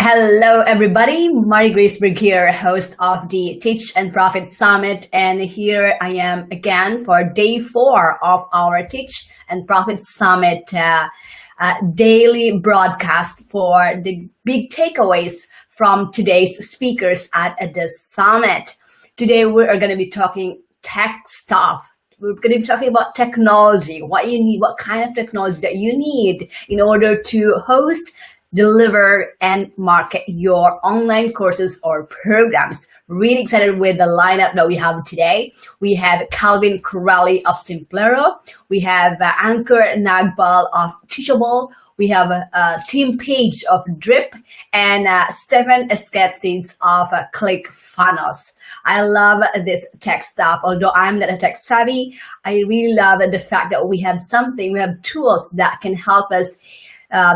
Hello, everybody. Mary Grace Berg here, host of the Teach and Profit Summit. And here I am again for day 4 of our Teach and Profit Summit daily broadcast for the big takeaways from today's speakers at the summit. Today, we are going to be talking tech stuff. We're going to be talking about technology, what you need, what kind of technology that you need in order to host, deliver, and market your online courses or programs. Really excited with the lineup that we have today. We have Calvin Corelli of Simplero. We have Ankur Nagbal of Teachable. We have Tim Page of Drip and Stefan Esketsis of ClickFunnels. I love this tech stuff. Although I'm not a tech savvy, I really love the fact that we have tools that can help us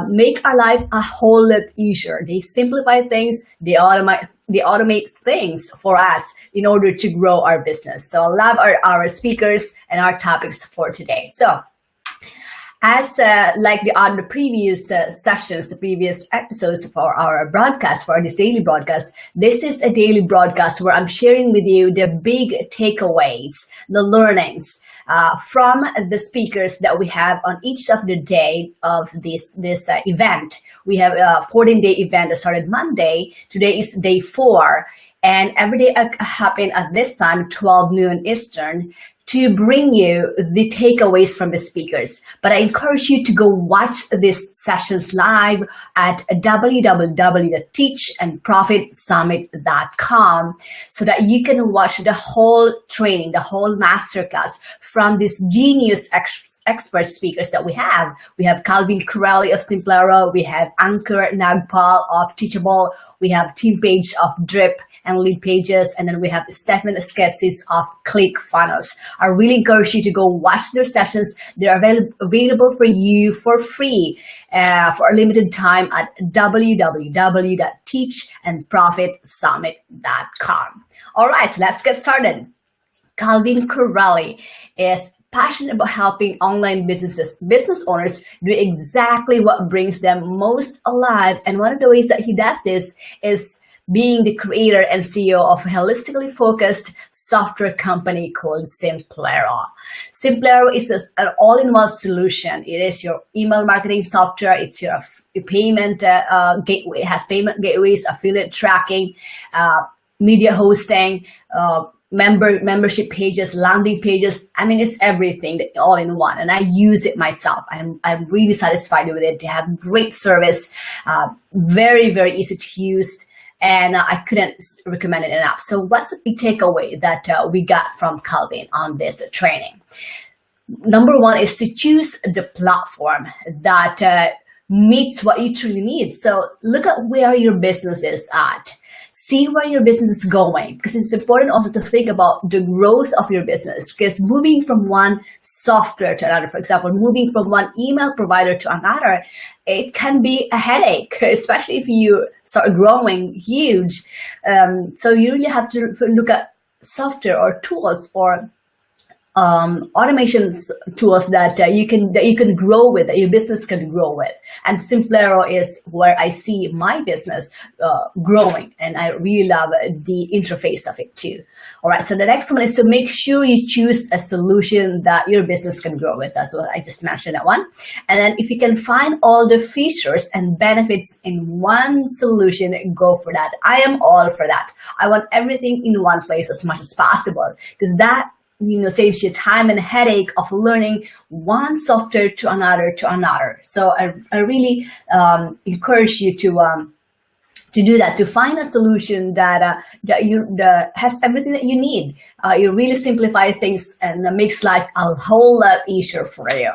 make our life a whole lot easier. They simplify things, they automate things for us in order to grow our business. So I love our speakers and our topics for today. So as like the previous sessions, the previous episodes for our broadcast, for this daily broadcast, this is a daily broadcast where I'm sharing with you the big takeaways, the learnings from the speakers that we have on each of the day of this event. We have a 14-day event that started Monday. Today is day 4. And every day happen at this time, 12 noon Eastern, to bring you the takeaways from the speakers. But I encourage you to go watch these sessions live at www.teachandprofitsummit.com so that you can watch the whole training, the whole masterclass from these genius expert speakers that we have. We have Calvin Corelli of Simplero, we have Ankur Nagpal of Teachable, we have Tim Page of Drip and Lead Pages, and then we have Stefan Esketsis of ClickFunnels. I really encourage you to go watch their sessions. They're available for you for free for a limited time at www.teachandprofitsummit.com. All right, so let's get started. Calvin Corelli is passionate about helping online business owners do exactly what brings them most alive. And one of the ways that he does this is being the creator and CEO of a holistically focused software company called Simplero. Simplero is an all-in-one solution. It is your email marketing software. It's your payment gateway. It has payment gateways, affiliate tracking, media hosting, membership pages, landing pages. I mean, it's everything all in one. And I use it myself. I'm really satisfied with it. They have great service, very, very easy to use. And I couldn't recommend it enough. So what's the big takeaway that we got from Calvin on this training? Number 1 is to choose the platform that meets what you truly need. So look at where your business is at. See where your business is going, because it's important also to think about the growth of your business, because moving from one software to another, for example, moving from one email provider to another, it can be a headache, especially if you start growing huge. So you really have to look at software or tools or automation tools that you can grow with, that your business can grow with. And Simplero is where I see my business growing, and I really love the interface of it too. All right, so the next one is to make sure you choose a solution that your business can grow with. That's what I just mentioned, that one. And then if you can find all the features and benefits in one solution, go for that. I am all for that. I want everything in one place as much as possible, because that saves you time and headache of learning one software to another. So I really encourage you to do that, to find a solution that has everything that you need. You really simplify things and makes life a whole lot easier for you.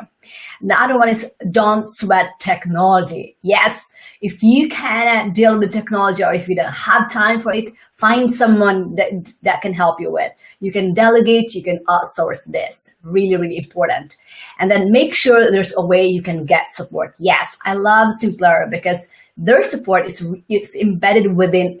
The other one is don't sweat technology. Yes, if you cannot deal with technology, or if you don't have time for it, find someone that can help you with. You can delegate, you can outsource this. Really, really important. And then make sure there's a way you can get support. Yes, I love Simplero because their support is embedded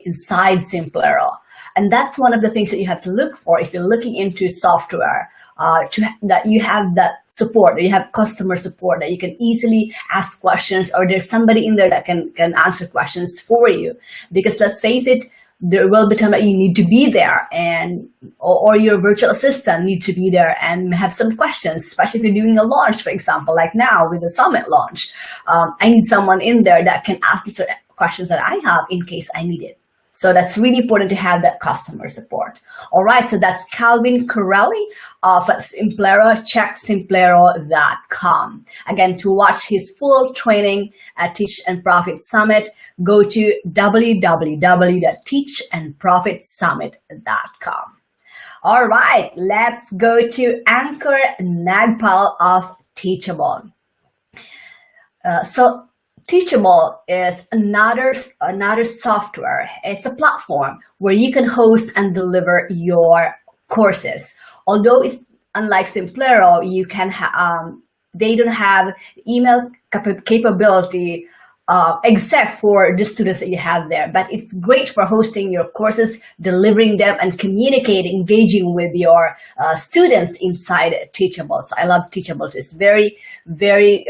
inside Simplero. And that's one of the things that you have to look for if you're looking into software, that you have that support, that you have customer support, that you can easily ask questions, or there's somebody in there that can answer questions for you. Because let's face it, there will be time that you need to be there, and or your virtual assistant need to be there and have some questions, especially if you're doing a launch, for example, like now with the summit launch. I need someone in there that can answer questions that I have in case I need it. So that's really important to have that customer support. All right, so that's Calvin Corelli of Simplero. Check simplero.com. Again, to watch his full training at Teach and Profit Summit, go to www.teachandprofitsummit.com. All right, let's go to Ankur Nagpal of Teachable. So Teachable is another software. It's a platform where you can host and deliver your courses. Although it's unlike Simplero, you can they don't have email capability except for the students that you have there. But it's great for hosting your courses, delivering them, and communicating, engaging with your students inside Teachable. So I love Teachable. It's very, very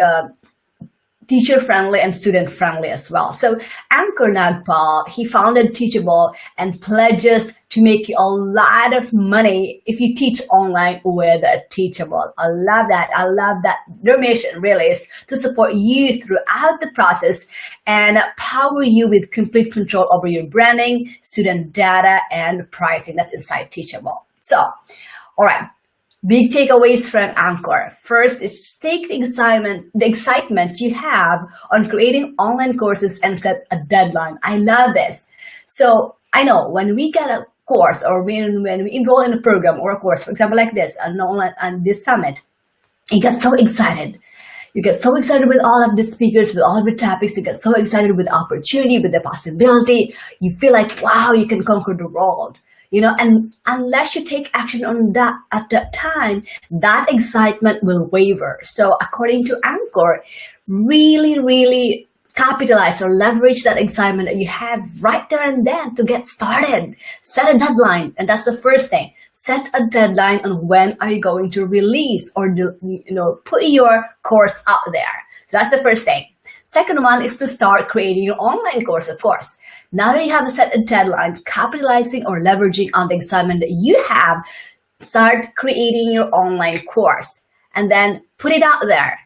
teacher-friendly and student-friendly as well. So Ankur Nagpal, he founded Teachable and pledges to make you a lot of money if you teach online with Teachable. I love that. I love that. Their mission really is to support you throughout the process and power you with complete control over your branding, student data, and pricing. That's inside Teachable. So, all right. Big takeaways from Ankur. First is take the excitement you have on creating online courses and set a deadline. I love this. So I know when we get a course, or when we enroll in a program or a course, for example, like this, on this summit, you get so excited. You get so excited with all of the speakers, with all of the topics. You get so excited with the opportunity, with the possibility. You feel like, wow, you can conquer the world. And unless you take action on that at that time, that excitement will waver. So according to Ankur, really, really capitalize or leverage that excitement that you have right there and then to get started. Set a deadline, and that's the first thing. Set a deadline on when are you going to release or put your course out there. So that's the first thing. Second one is to start creating your online course, of course. Now that you have set a deadline, capitalizing or leveraging on the excitement that you have, start creating your online course and then put it out there.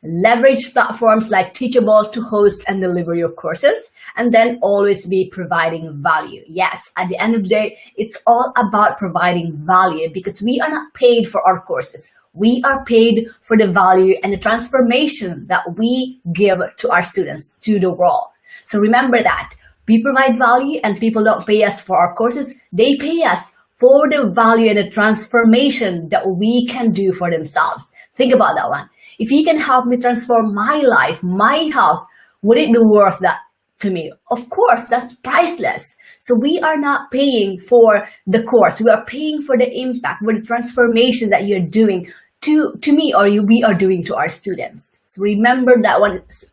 Leverage platforms like Teachable to host and deliver your courses, and then always be providing value. Yes, at the end of the day, it's all about providing value because we are not paid for our courses. We are paid for the value and the transformation that we give to our students, to the world. So remember that. We provide value and people don't pay us for our courses. They pay us for the value and the transformation that we can do for themselves. Think about that one. If you can help me transform my life, my health, would it be worth that to me? Of course, that's priceless. So we are not paying for the course. We are paying for the impact, for the transformation that you're doing to me, or we are doing to our students. So remember that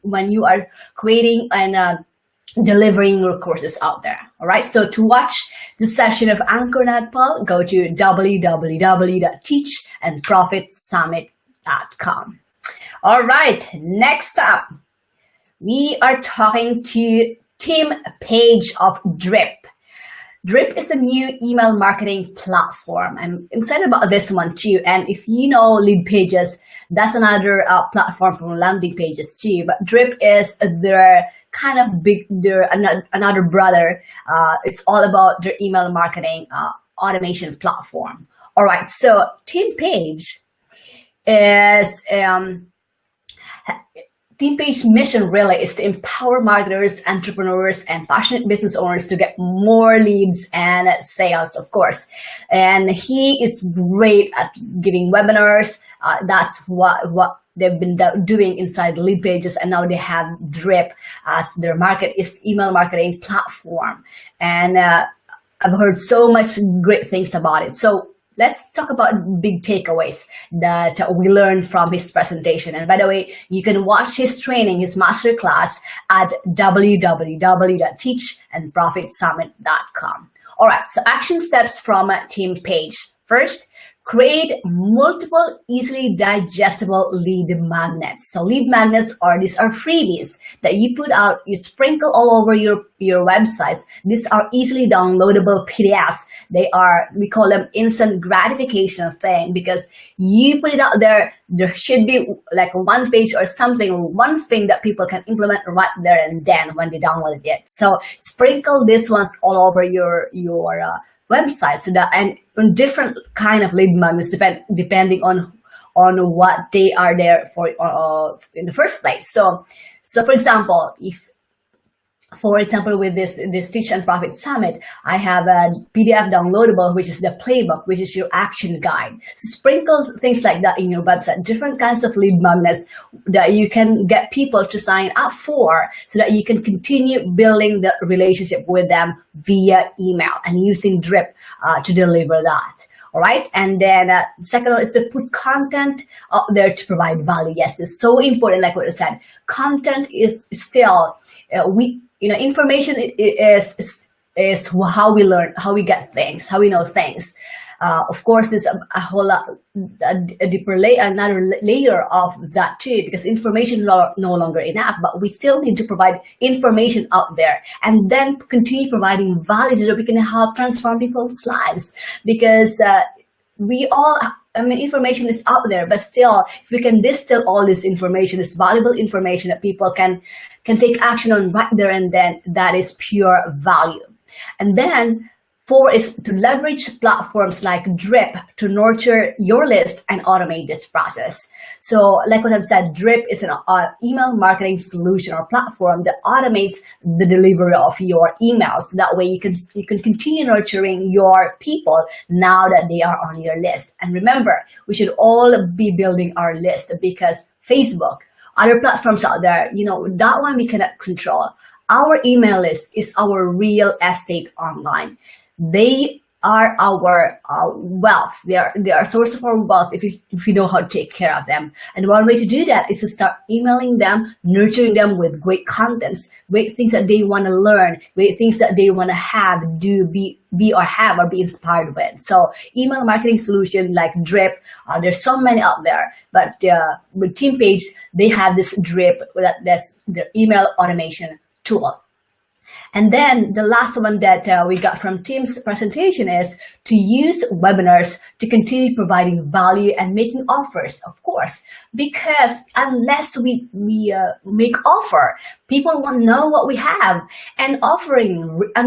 when you are creating and delivering your courses out there. All right. So to watch the session of Ankur Nagpal, go to www.teachandprofitsummit.com. All right. Next up, we are talking to Tim Page of Drip. Drip is a new email marketing platform. I'm excited about this one too. And if you know Lead Pages, that's another platform for landing pages too. But Drip is their kind of another brother. It's all about their email marketing automation platform. All right, so Tim Page is Team Page's mission really is to empower marketers, entrepreneurs, and passionate business owners to get more leads and sales, of course. And he is great at giving webinars. That's what they've been doing inside Lead Pages, and now they have Drip as their email marketing platform. And I've heard so much great things about it. So let's talk about big takeaways that we learned from his presentation. And by the way, you can watch his training, his masterclass at www.teachandprofitsummit.com. All right, so action steps from Team Page. First, create multiple easily digestible lead magnets. So lead magnets these are freebies that you put out, you sprinkle all over your websites. These are easily downloadable PDFs. We call them instant gratification thing, because you put it out there. There should be like one page or something, one thing that people can implement right there and then when they download it. So sprinkle these ones all over your website, so that, and on different kind of lead magnets depending on what they are there for in the first place. So for example, with this Teach and Profit Summit, I have a PDF downloadable, which is the playbook, which is your action guide. So sprinkle things like that in your website, different kinds of lead magnets that you can get people to sign up for, so that you can continue building the relationship with them via email and using Drip to deliver that. All right, and then second one is to put content out there to provide value. Yes, this is so important. Like what I said, content is still information is how we learn, how we get things, how we know things. Of course, there's a whole lot, a deeper layer, another layer of that too, because information is no longer enough, but we still need to provide information out there and then continue providing value so that we can help transform people's lives. Because information is out there, but still, if we can distill all this information, this valuable information that people can take action on right there and then, that is pure value. And then 4 is to leverage platforms like Drip to nurture your list and automate this process. So like what I've said, Drip is an email marketing solution or platform that automates the delivery of your emails. That way you can continue nurturing your people now that they are on your list. And remember, we should all be building our list, because Facebook, other platforms out there, that one we cannot control. Our email list is our real estate online. They are our wealth. They are a source of our wealth if you know how to take care of them. And one way to do that is to start emailing them, nurturing them with great contents, great things that they want to learn, great things that they want to have, do, be inspired with. So email marketing solution like Drip, there's so many out there, but with Team Page, they have this Drip, that's their email automation tool. And then the last one that we got from Tim's presentation is to use webinars to continue providing value and making offers, of course, because unless we make offer, people won't know what we have. And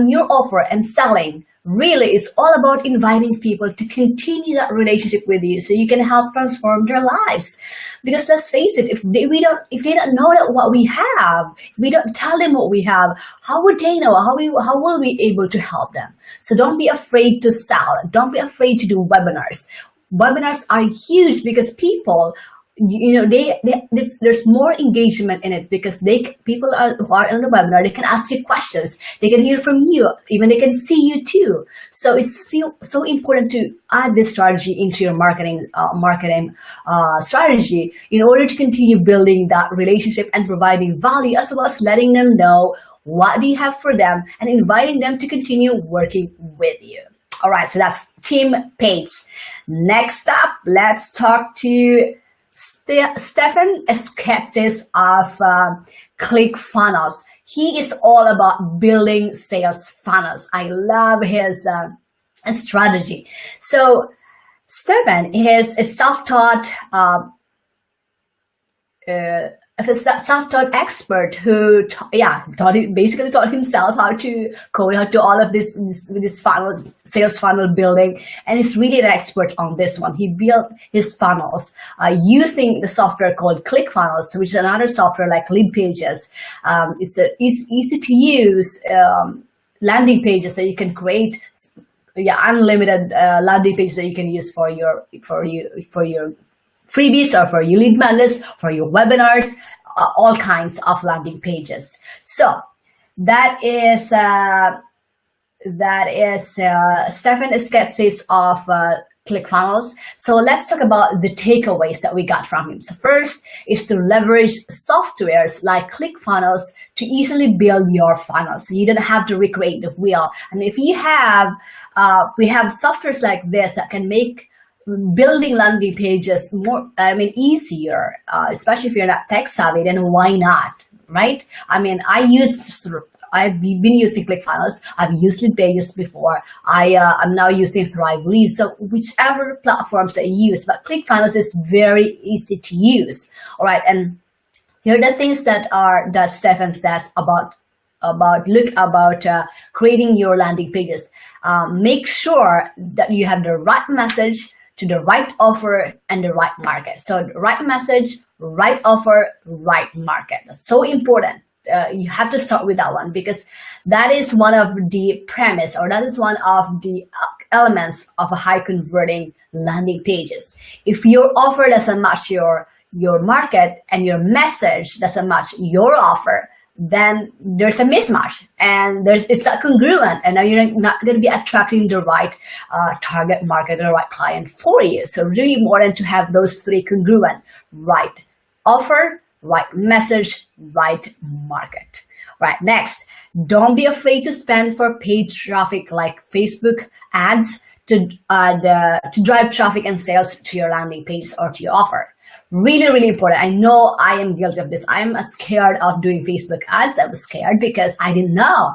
your offer and selling really is all about inviting people to continue that relationship with you, so you can help transform their lives. Because let's face it, if they don't know that what we have, if we don't tell them what we have, how would they know? How will we be able to help them? So don't be afraid to sell. Don't be afraid to do webinars. Webinars are huge because people, there's more engagement in it, because people who are on the webinar, they can ask you questions, they can hear from you, even they can see you too. So it's so important to add this strategy into your marketing strategy in order to continue building that relationship and providing value, as well as letting them know what do you have for them and inviting them to continue working with you. All right, so that's Team Page. Next up, let's talk to Stefan Esketzis of ClickFunnels. He is all about building sales funnels. I love his strategy. So Stefan is a self-taught expert who basically taught himself how to code, how to do all of this funnels, sales funnel building, and he's really an expert on this one. He built his funnels using the software called ClickFunnels, which is another software like Lead Pages. It's easy to use landing pages that you can create. Unlimited landing pages that you can use for your freebies or for your lead magnets, for your webinars, all kinds of landing pages. So that is Stefan Esketzis of ClickFunnels. So let's talk about the takeaways that we got from him. So first is to leverage softwares like ClickFunnels to easily build your funnel. So you don't have to recreate the wheel. And if you have, we have softwares like this that can make building landing pages more, easier, especially if you're not tech savvy, then why not, right? I've been using ClickFunnels. I've used Pages before. I'm now using Thrive Leads. So whichever platforms that you use, but ClickFunnels is very easy to use. All right, and here are the things that Stefan says about creating your landing pages. Make sure that you have the right message to the right offer and the right market. So the right message, right offer, right market. That's so important. You have to start with that one, because that is one of the premise, or that is one of the elements of a high converting landing pages. If your offer doesn't match your market and your message doesn't match your offer, then there's a mismatch and it's not congruent, and now you're not going to be attracting the right target market or the right client for you. So really important to have those three congruent: right offer, right message, right market. Right, next, don't be afraid to spend for paid traffic like Facebook ads to drive traffic and sales to your landing page or to your offer. Really, really important. I know I am guilty of this. I'm scared of doing Facebook ads. I was scared because I didn't know.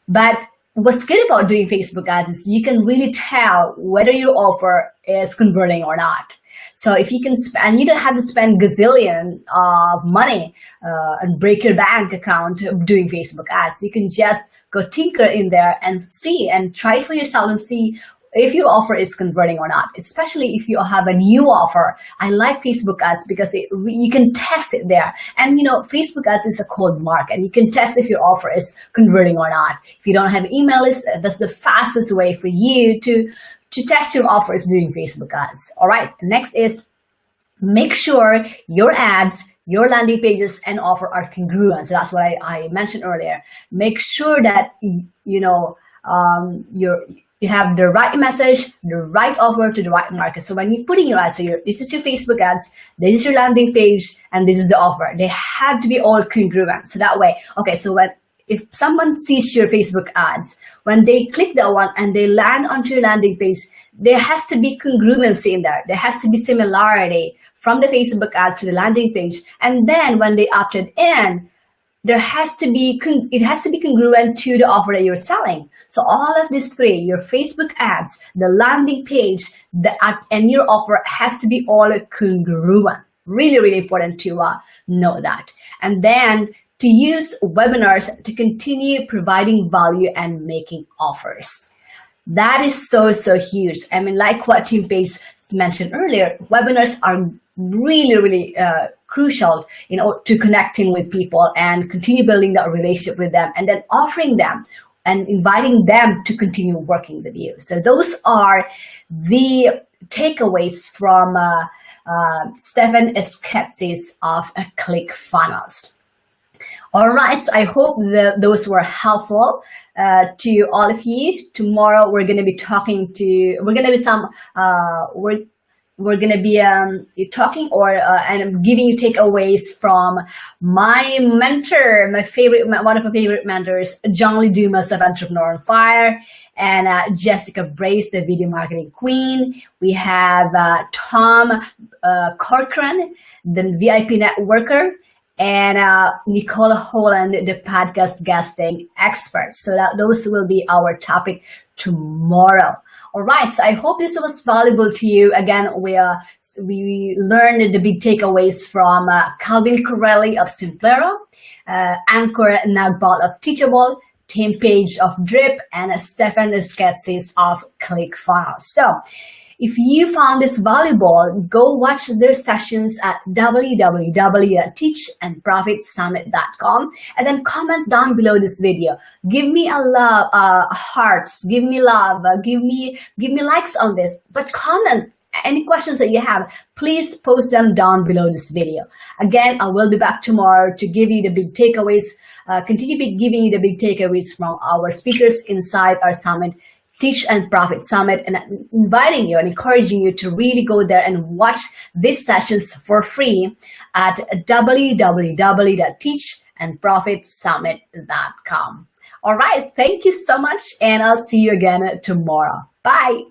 But what's good about doing Facebook ads is you can really tell whether your offer is converting or not. So if you can spend, you don't have to spend gazillion of money and break your bank account doing Facebook ads. You can just go tinker in there and see and try for yourself and see if your offer is converting or not, especially if you have a new offer. I like Facebook ads because you can test it there. And Facebook ads is a cold market, and you can test if your offer is converting or not. If you don't have an email list, that's the fastest way for you to test your offers doing Facebook ads. All right, next is make sure your ads, your landing pages and offer are congruent. So that's what I mentioned earlier. Make sure that you have the right message, the right offer to the right market. So when you put in your ads, so this is your Facebook ads, this is your landing page, and this is the offer. They have to be all congruent. So that way, okay, so if someone sees your Facebook ads, when they click that one and they land onto your landing page, there has to be congruency in there. There has to be similarity from the Facebook ads to the landing page. And then when they opted in, it has to be congruent to the offer that you're selling. So all of these three, your Facebook ads, the landing page, and your offer has to be all congruent. Really, really important to know that. And then to use webinars to continue providing value and making offers. That is so huge. I mean, like what Team Pace mentioned earlier, webinars are really, really crucial, to connecting with people and continue building that relationship with them, and then offering them and inviting them to continue working with you. So those are the takeaways from Stefan Esquetzis of ClickFunnels. All right, so I hope those were helpful to all of you. Tomorrow we're going to be talking and giving you takeaways from my mentor, one of my favorite mentors, John Lee Dumas of Entrepreneur on Fire, and Jessica Brace, the video marketing queen. We have Tom Corcoran, the VIP networker, and Nicola Holland, the podcast guesting expert. So those will be our topic tomorrow. All right, so I hope this was valuable to you. Again, we learned the big takeaways from Calvin Corelli of Simplero, Ankur Nagbal of Teachable, Tim Page of Drip, and Stefan Esquetzis of ClickFunnels. So if you found this valuable, go watch their sessions at www.teachandprofitsummit.com, and then comment down below this video. Give me hearts, give me love, give me likes on this, but comment any questions that you have. Please post them down below this video. Again, I will be back tomorrow to give you the big takeaways, continue giving you the big takeaways from our speakers inside our summit. Teach and Profit Summit, and I'm inviting you and encouraging you to really go there and watch these sessions for free at www.teachandprofitsummit.com. All right, thank you so much, and I'll see you again tomorrow. Bye.